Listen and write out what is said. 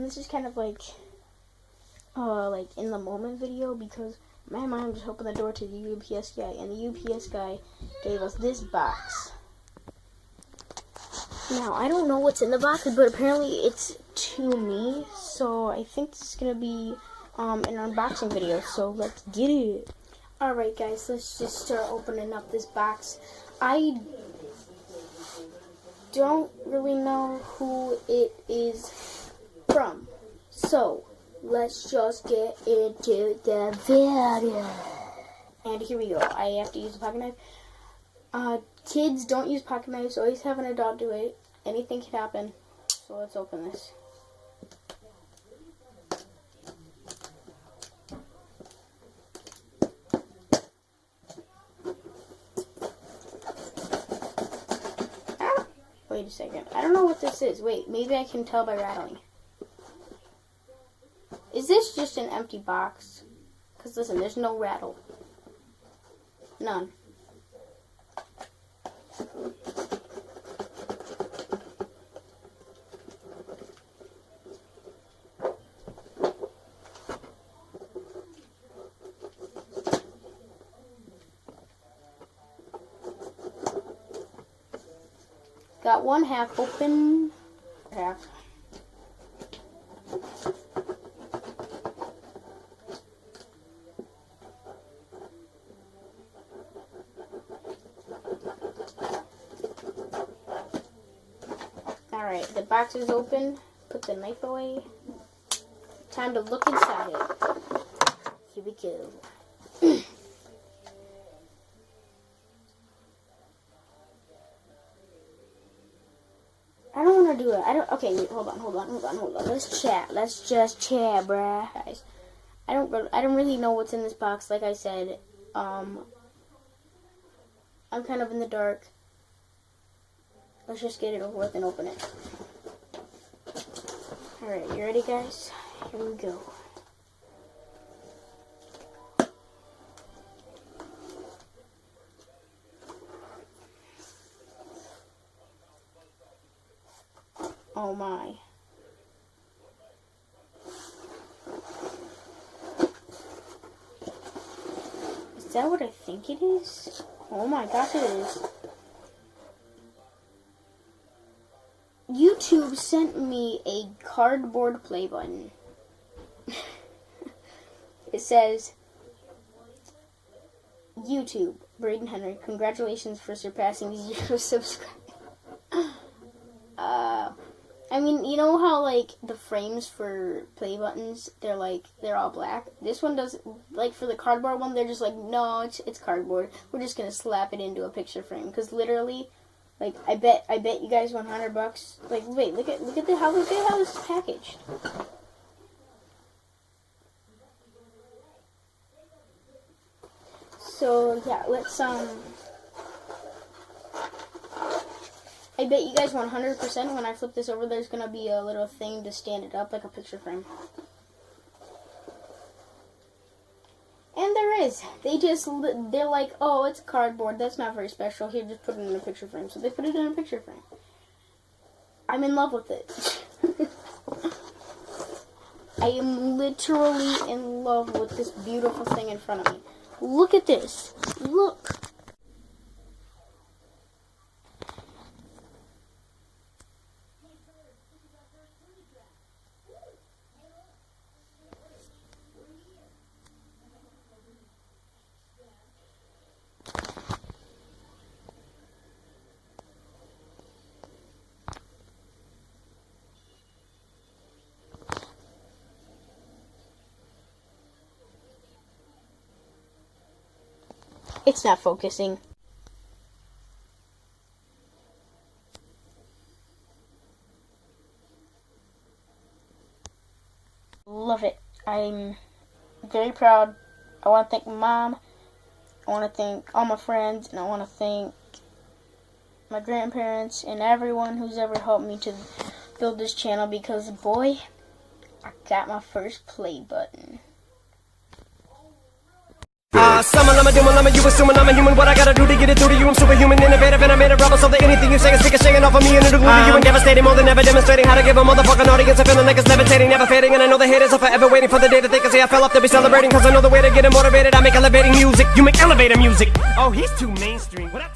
this is kind of like in the moment video because my mom just opened the door to the UPS guy, and the UPS guy gave us this box. Now, I don't know what's in the box, but apparently it's to me, so I think this is going to be an unboxing video, so let's get it. Alright guys, let's just start opening up this box. I don't really know who it is from, so let's just get into the video. And here we go. I have to use a pocket knife. Kids, don't use pocket knives. Always have an adult do it. Anything can happen. So let's open this. Ah, wait a second. I don't know what this is. Wait, maybe I can tell by rattling. Is this just an empty box? Because listen, there's no rattle. None. Got one half open. Half. Alright, the box is open. Put the knife away. Time to look inside it. Here we go. I don't want to do it. Okay, wait, hold on. Let's chat. Let's just chat, bruh. Guys, I don't really know what's in this box. Like I said, I'm kind of in the dark. Let's just get it over with and open it. Alright, you ready, guys? Here we go. Oh my. Is that what I think it is? Oh my gosh, it is. YouTube sent me a cardboard play button. It says, YouTube, Braden Henry, congratulations for surpassing 0 subscribers. I mean, you know how, like, the frames for play buttons, they're all black? This one does, like, for the cardboard one, they're just like, no, it's cardboard. We're just gonna slap it into a picture frame. Because literally, like, I bet you guys $100. Like, wait, look at how this is packaged. So, yeah, let's, I bet you guys 100% when I flip this over, there's going to be a little thing to stand it up, like a picture frame. And there is. They're like, oh, it's cardboard. That's not very special. Here, just put it in a picture frame. So they put it in a picture frame. I'm in love with it. I am literally in love with this beautiful thing in front of me. Look at this. Look. It's not focusing. Love it. I'm very proud. I want to thank my mom. I want to thank all my friends. And I want to thank my grandparents and everyone who's ever helped me to build this channel. Because, boy, I got my first play button. Summer, I'm a doom, you assuming I'm a human. What I gotta do to get it through to you? I'm superhuman, innovative, and I made a rubber so that anything you say is speaking, shaking off of me and it'll glue to you and devastating. More than ever demonstrating how to give a motherfucking audience a feeling like it's levitating, never fading. And I know the haters are forever waiting for the day that they can say I fell off to be celebrating. Cause I know the way to get it motivated. I make elevating music, you make elevator music. Oh, he's too mainstream. What I